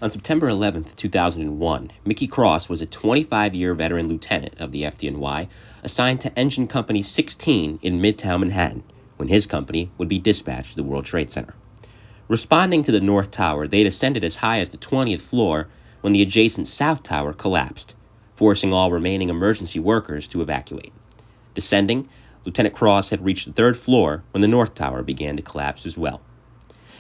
On September 11, 2001, Mickey Kross was a 25-year veteran lieutenant of the FDNY assigned to Engine Company 16 in Midtown Manhattan when his company would be dispatched to the World Trade Center. Responding to the North Tower, they'd ascended as high as the 20th floor when the adjacent South Tower collapsed, forcing all remaining emergency workers to evacuate. Descending, Lieutenant Kross had reached the 3rd floor when the North Tower began to collapse as well.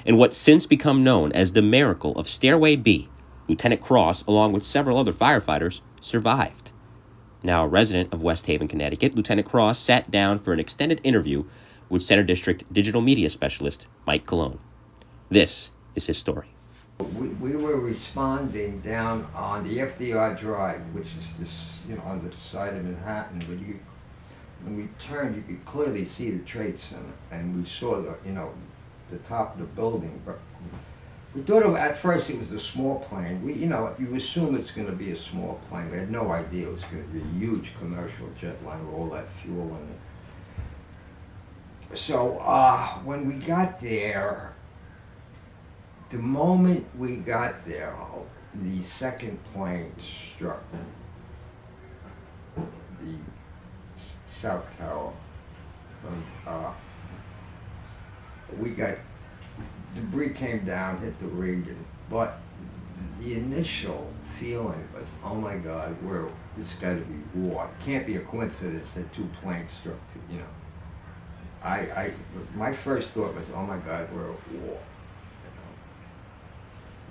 In what's since become known as the Miracle of Stairway B, Lieutenant Kross, along with several other firefighters, survived. Now a resident of West Haven, Connecticut, Lieutenant Kross sat down for an extended interview with Center District Digital Media Specialist Mike Colón. This is his story. We were responding down on the FDR Drive, which is this, on the side of Manhattan. But when we turned, you could clearly see the Trade Center, and we saw the top of the building. But we thought at first it was a small plane. You assume it's going to be a small plane. We had no idea it was going to be a huge commercial jet liner with all that fuel in it. So when we got there, the moment we got there, the second plane struck the South Tower. We got debris came down, hit the rig, but the initial feeling was, oh my God, this has got to be war. It can't be a coincidence that 2 planes struck. My first thought was, oh my God, we're at war.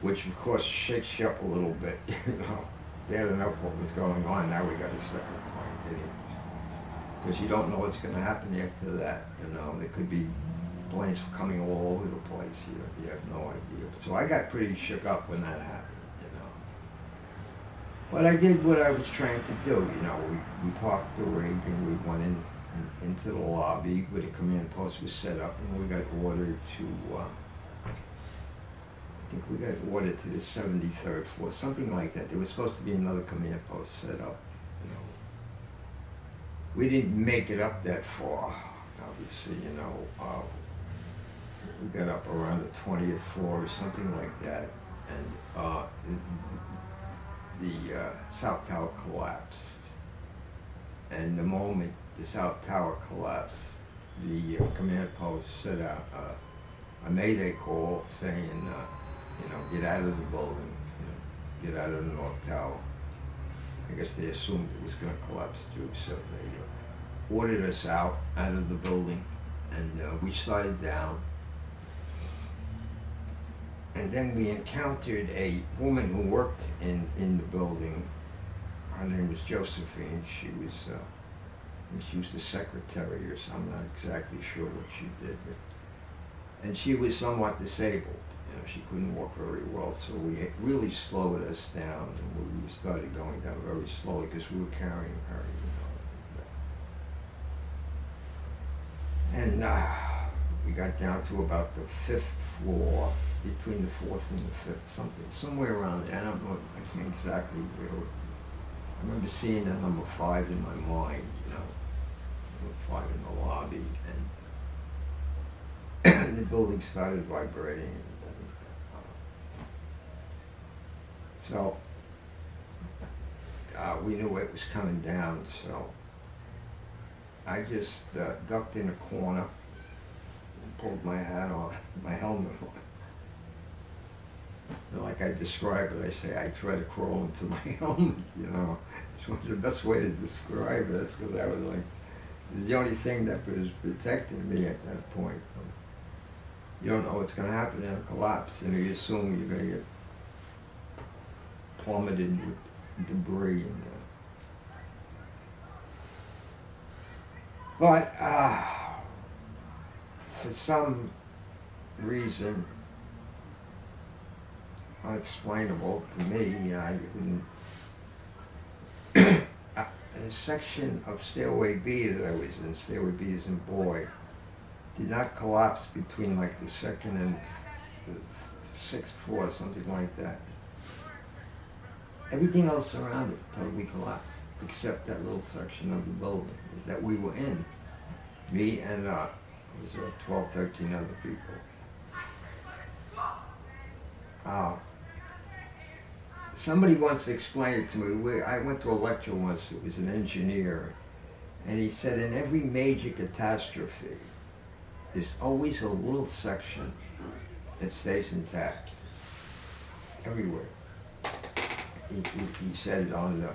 Which of course shakes you up a little bit. Bad enough what was going on. Now we got a second plane hitting. Because you don't know what's going to happen after that. There could be planes coming all over the place. You have no idea. So I got pretty shook up when that happened. But I did what I was trying to do. We parked the rig and we went into the lobby where the command post was set up, and we got ordered to. I think we got ordered to the 73rd floor, something like that. There was supposed to be another command post set up. We didn't make it up that far, obviously. We got up around the 20th floor or something like that, and the South Tower collapsed. And the moment the South Tower collapsed, the command post set out a mayday call saying, get out of the building, get out of the North Tower. I guess they assumed it was going to collapse too, so they ordered us out of the building, and we started down. And then we encountered a woman who worked in the building. Her name was Josephine. She was the secretary or something. I'm not exactly sure what she did, and she was somewhat disabled. She couldn't walk very well, so it really slowed us down, and we started going down very slowly because we were carrying her. And we got down to about the 5th floor, between the 4th and the 5th, somewhere around there. I don't know. I can't exactly remember. I remember seeing the number 5 in my mind. Number 5 in the lobby, and the building started vibrating. So we knew it was coming down, so I just ducked in a corner and pulled my hat on, my helmet on. And like I describe it, I say I try to crawl into my helmet, It's the best way to describe it, because I was like, the only thing that was protecting me at that point. You don't know what's going to happen in a collapse, you assume you're going to get plummeted with debris. But for some reason unexplainable to me, I couldn't. A section of Stairway B that I was in, Stairway B as in boy, did not collapse between like the 2nd and the 6th floor, something like that. Everything else around it totally collapsed, except that little section of the building that we were in. Me and it was 12, 13 other people. somebody once explained it to me. I went to a lecture once, it was an engineer, and he said in every major catastrophe, there's always a little section that stays intact, everywhere. He said on the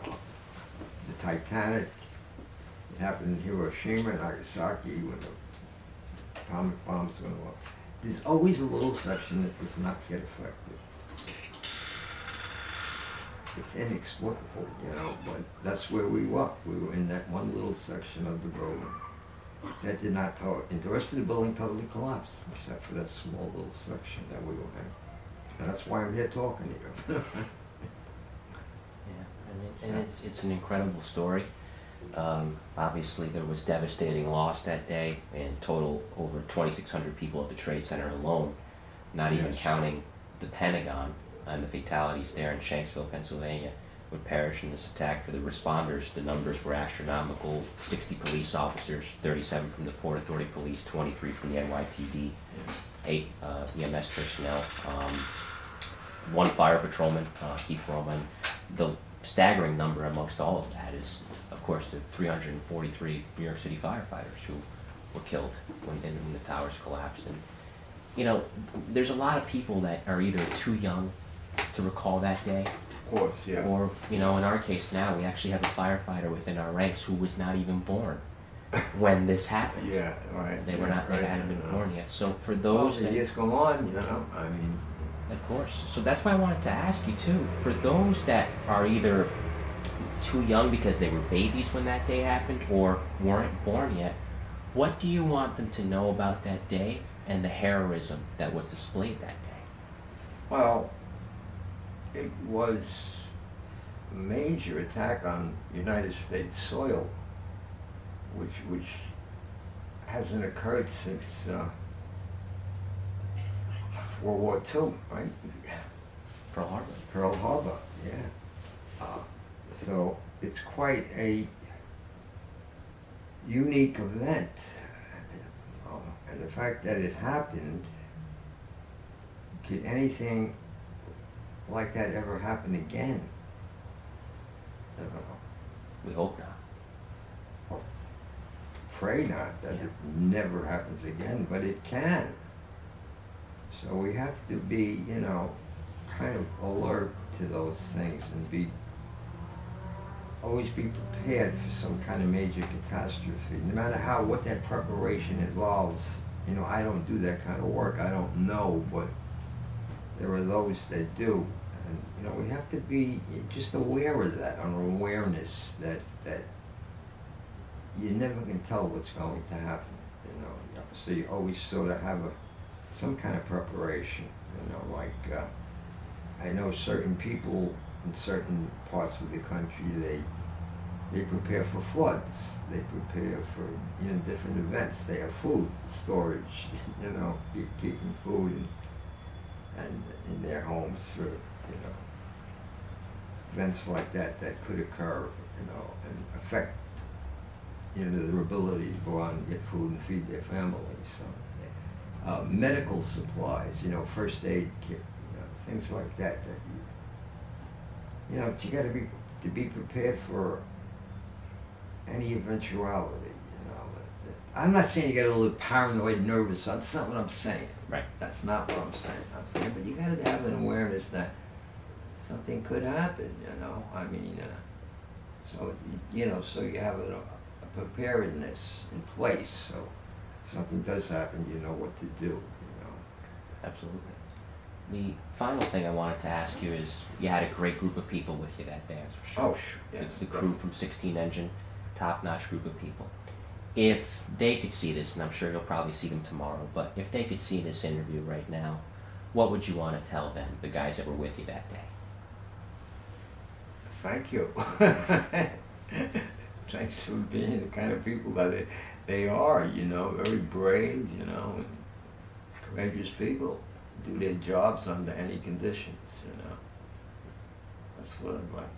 Titanic, it happened in Hiroshima and Nagasaki when the atomic bombs went off. There's always a little section that does not get affected. It's inexplicable, you know, but that's where we were. We were in that one little section of the building that did not and the rest of the building totally collapsed, except for that small little section that we were in. And that's why I'm here talking to you. Yeah, and it's an incredible story. Obviously, there was devastating loss that day, and total over 2,600 people at the Trade Center alone, not even counting the Pentagon and the fatalities there in Shanksville, Pennsylvania, would perish in this attack. For the responders, the numbers were astronomical: 60 police officers, 37 from the Port Authority Police, 23 from the NYPD, 8 EMS personnel, 1 fire patrolman, Keith Roman. The staggering number amongst all of that is, of course, the 343 New York City firefighters who were killed when the towers collapsed. And, you know, there's a lot of people that are either too young to recall that day, Of course, yeah. or, you know, in our case now, we actually have a firefighter within our ranks who was not even born when this happened. Yeah, right. They were not, right, they hadn't been yeah. born yet. So for Well, those the years go on, you know, I mean. of course. So that's why I wanted to ask you too, for those that are either too young because they were babies when that day happened or weren't born yet, what do you want them to know about that day and the heroism that was displayed that day? Well, it was a major attack on United States soil, which hasn't occurred since World War II, right? Pearl Harbor. Pearl Harbor, yeah. So it's quite a unique event. And the fact that it happened, could anything like that ever happen again? I don't know. We hope not. Pray not that it never happens again, but it can. So we have to be, you know, kind of alert to those things and always be prepared for some kind of major catastrophe, no matter what that preparation involves. You know, I don't do that kind of work, I don't know, but there are those that do. And, you know, we have to be just aware of that, an awareness that you never can tell what's going to happen, you know. So you always sort of have some kind of preparation, you know, like I know certain people in certain parts of the country, they prepare for floods, they prepare for, you know, different events. They have food storage, you know, keeping food and in their homes for, you know, events like that could occur, you know, and affect, you know, their ability to go out and get food and feed their families. So, medical supplies, you know, first aid kit, you know, things like that you know, you got to be prepared for any eventuality, you know. I'm not saying you got to live paranoid, nervous. That's not what I'm saying. Right. That's not what I'm saying. I'm saying, but you got to have an awareness that something could happen, you know. I mean, so, you know, so you have a preparedness in place. So something does happen, you know what to do, you know. Absolutely. The final thing I wanted to ask you is, you had a great group of people with you that day, that's for sure. Oh, sure. Yeah, the crew from 16 Engine, top-notch group of people. If they could see this, and I'm sure you'll probably see them tomorrow, but if they could see this interview right now, what would you want to tell them, the guys that were with you that day? Thank you. Thanks for being the kind of people that they are, you know, very brave, you know, and courageous people. Do their jobs under any conditions, you know. That's what I'd like